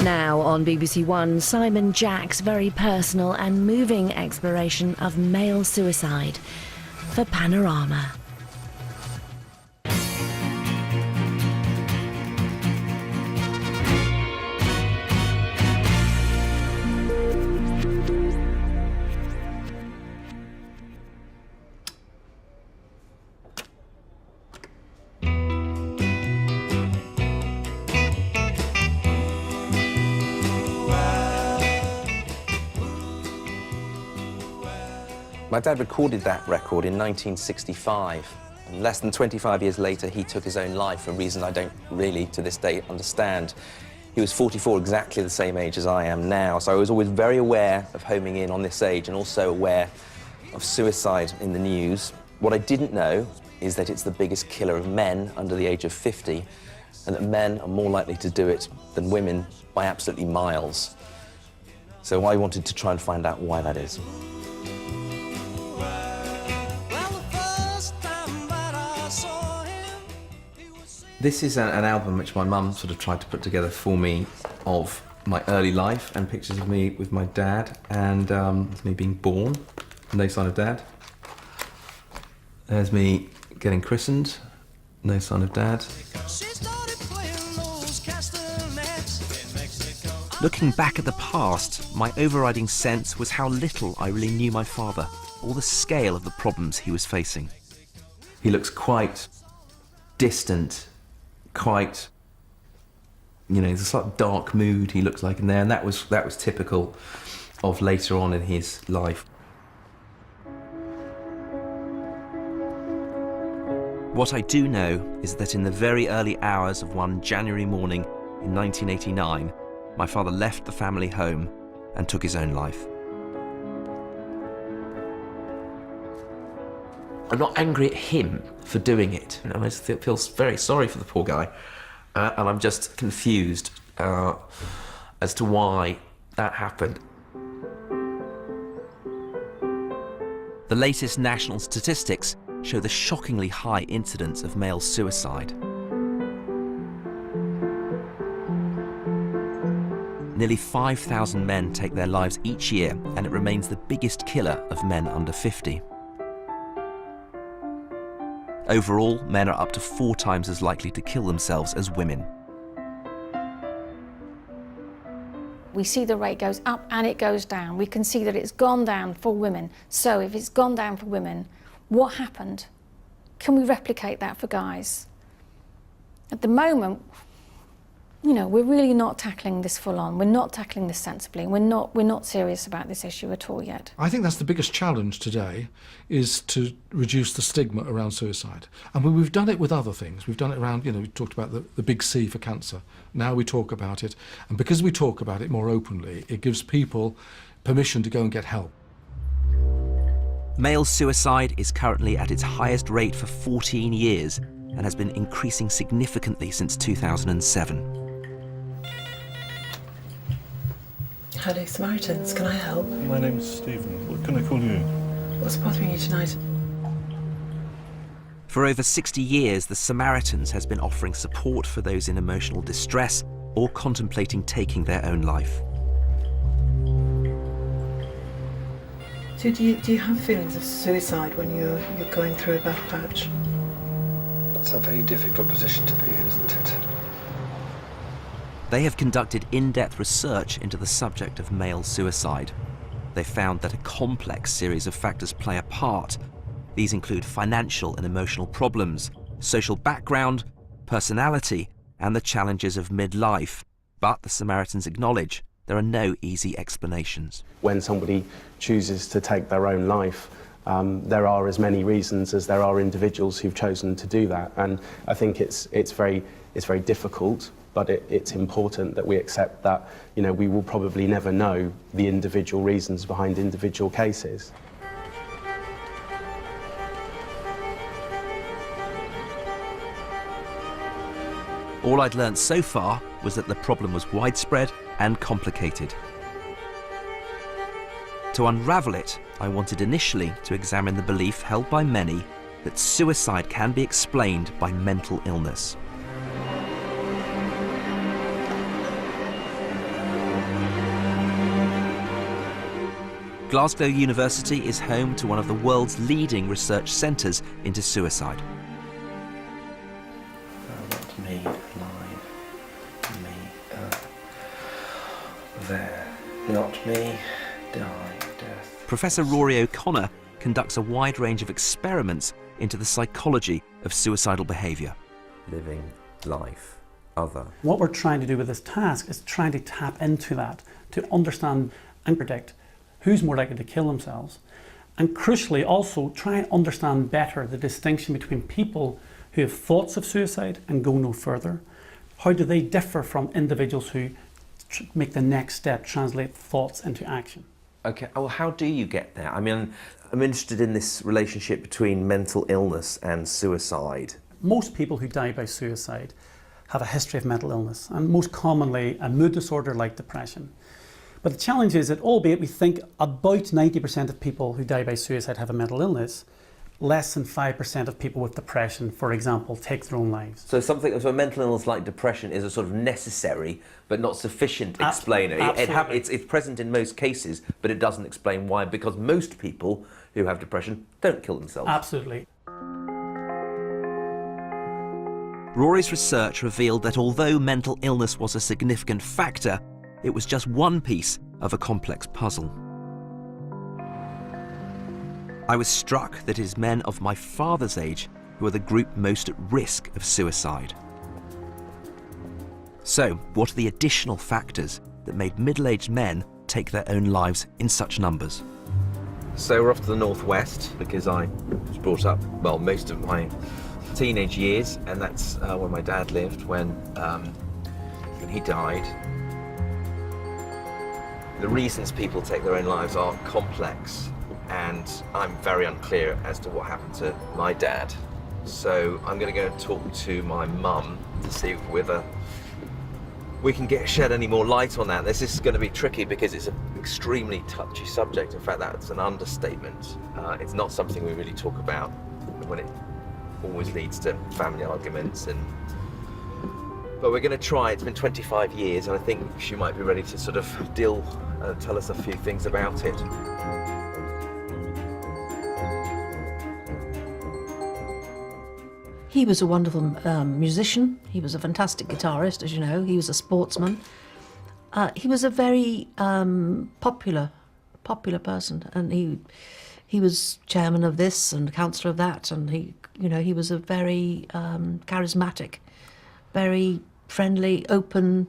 Now on BBC One, Simon Jack's very personal and moving exploration of male suicide for Panorama. My dad recorded that record in 1965. And less than 25 years later, he took his own life for a reason I don't really, to this day, understand. He was 44, exactly the same age as I am now, so I was always very aware of homing in on this age and also aware of suicide in the news. What I didn't know is that it's the biggest killer of men under the age of 50, and that men are more likely to do it than women by absolutely miles. So I wanted to try and find out why that is. This is an album which my mum sort of tried to put together for me of my early life, and pictures of me with my dad and me being born, no sign of dad. There's me getting christened, no sign of dad. Looking back at the past, my overriding sense was how little I really knew my father, or the scale of the problems he was facing. He looks quite distant, quite, you know, there's a sort of dark mood he looks like in there, and that was typical of later on in his life. What I do know is that in the very early hours of one January morning in 1989, my father left the family home and took his own life. I'm not angry at him for doing it. I just feel very sorry for the poor guy, and I'm just confused as to why that happened. The latest national statistics show the shockingly high incidence of male suicide. Nearly 5,000 men take their lives each year, and it remains the biggest killer of men under 50. Overall, men are up to 4 times as likely to kill themselves as women. We see the rate goes up and it goes down. We can see that it's gone down for women. So if it's gone down for women, what happened? Can we replicate that for guys? At the moment, you know, we're really not tackling this full on. We're not tackling this sensibly. We're not serious about this issue at all yet. I think that's the biggest challenge today, is to reduce the stigma around suicide. And we've done it with other things. We've done it around, you know, we talked about the big C for cancer. Now we talk about it, and because we talk about it more openly, it gives people permission to go and get help. Male suicide is currently at its highest rate for 14 years and has been increasing significantly since 2007. Hello, Samaritans. Can I help? My name's Stephen. What can I call you? What's bothering you tonight? For over 60 years, the Samaritans has been offering support for those in emotional distress or contemplating taking their own life. So do you have feelings of suicide when you're going through a bad patch? That's a very difficult position to be in, isn't it? They have conducted in-depth research into the subject of male suicide. They found that a complex series of factors play a part. These include financial and emotional problems, social background, personality, and the challenges of midlife. But the Samaritans acknowledge there are no easy explanations. When somebody chooses to take their own life, there are as many reasons as there are individuals who've chosen to do that, and I think it's very difficult, but it's important that we accept that, you know, we will probably never know the individual reasons behind individual cases. All I'd learned so far was that the problem was widespread and complicated. To unravel it, I wanted initially to examine the belief held by many that suicide can be explained by mental illness. Glasgow University is home to one of the world's leading research centres into suicide. Not me, alive. Me, there. Not me, die, death. Professor Rory O'Connor conducts a wide range of experiments into the psychology of suicidal behaviour. Living life, other. What we're trying to do with this task is trying to tap into that, to understand and predict who's more likely to kill themselves, and crucially also try and understand better the distinction between people who have thoughts of suicide and go no further. How do they differ from individuals who make the next step, translate thoughts into action? Okay, well, how do you get there? I mean, I'm interested in this relationship between mental illness and suicide. Most people who die by suicide have a history of mental illness, and most commonly a mood disorder like depression. But the challenge is that, albeit we think about 90% of people who die by suicide have a mental illness, less than 5% of people with depression, for example, take their own lives. So a mental illness like depression is a sort of necessary but not sufficient explainer. It's present in most cases, but it doesn't explain why, because most people who have depression don't kill themselves. Absolutely. Rory's research revealed that although mental illness was a significant factor, it was just one piece of a complex puzzle. I was struck that it is men of my father's age who are the group most at risk of suicide. So, what are the additional factors that made middle-aged men take their own lives in such numbers? So we're off to the northwest because I was brought up, well, most of my teenage years, and that's where my dad lived when he died. The reasons people take their own lives are complex, and I'm very unclear as to what happened to my dad. So I'm going to go and talk to my mum to see whether we can shed any more light on that. This is going to be tricky because it's an extremely touchy subject. In fact, that's an understatement. It's not something we really talk about when it always leads to family arguments. But we're going to try. It's been 25 years, and I think she might be ready to sort of tell us a few things about it. He was a wonderful musician. He was a fantastic guitarist, as you know. He was a sportsman. He was a very popular person, and he was chairman of this and councillor of that, and he was a very charismatic, very friendly, open.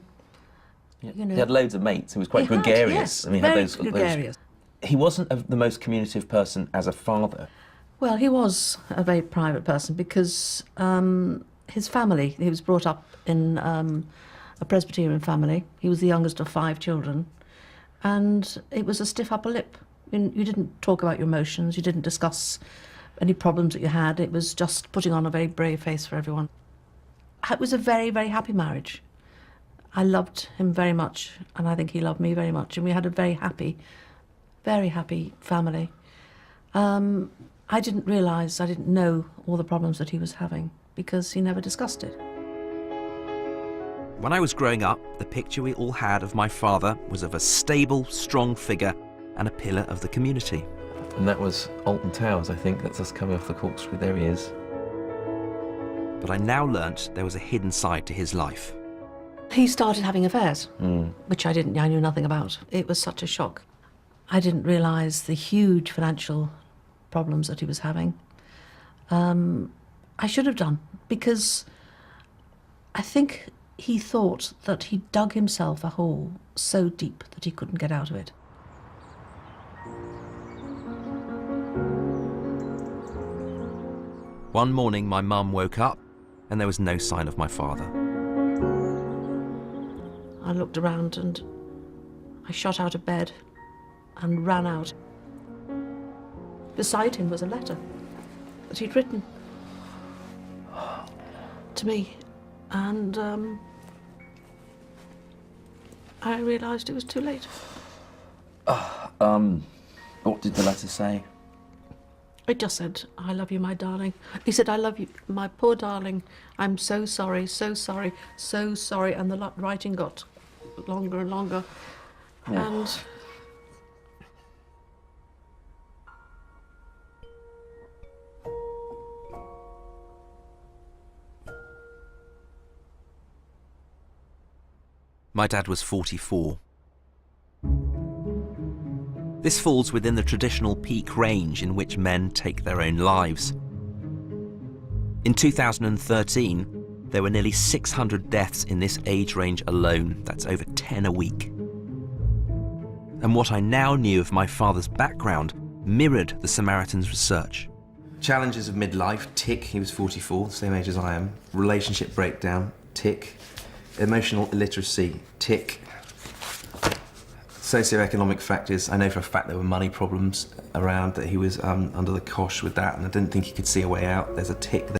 He had loads of mates. He was quite gregarious. Yes, I mean, very had gregarious. He wasn't the most communicative person as a father. Well, he was a very private person because his family, he was brought up in a Presbyterian family. He was the youngest of 5 children, and it was a stiff upper lip. You didn't talk about your emotions, you didn't discuss any problems that you had. It was just putting on a very brave face for everyone. It was a very, very happy marriage. I loved him very much, and I think he loved me very much, and we had a very happy family. I didn't realise, I didn't know all the problems that he was having because he never discussed it. When I was growing up, the picture we all had of my father was of a stable, strong figure and a pillar of the community. And that was Alton Towers, I think. That's us coming off the corkscrew. There he is. But I now learnt there was a hidden side to his life. He started having affairs, which I knew nothing about. It was such a shock. I didn't realise the huge financial problems that he was having. I should have done, because I think he thought that he dug himself a hole so deep that he couldn't get out of it. One morning my mum woke up and there was no sign of my father. I looked around and I shot out of bed and ran out. Beside him was a letter that he'd written to me, and I realised it was too late. What did the letter say? It just said, "I love you, my darling." He said, "I love you, my poor darling. I'm so sorry, so sorry, so sorry." And the writing got longer and longer. And My dad was 44. This falls within the traditional peak range in which men take their own lives. In 2013, there were nearly 600 deaths in this age range alone. That's over 10 a week. And what I now knew of my father's background mirrored the Samaritans' research. Challenges of midlife, tick, he was 44, same age as I am. Relationship breakdown, tick. Emotional illiteracy, tick. Socioeconomic factors, I know for a fact there were money problems around, that he was under the cosh with that, and I didn't think he could see a way out. There's a tick there.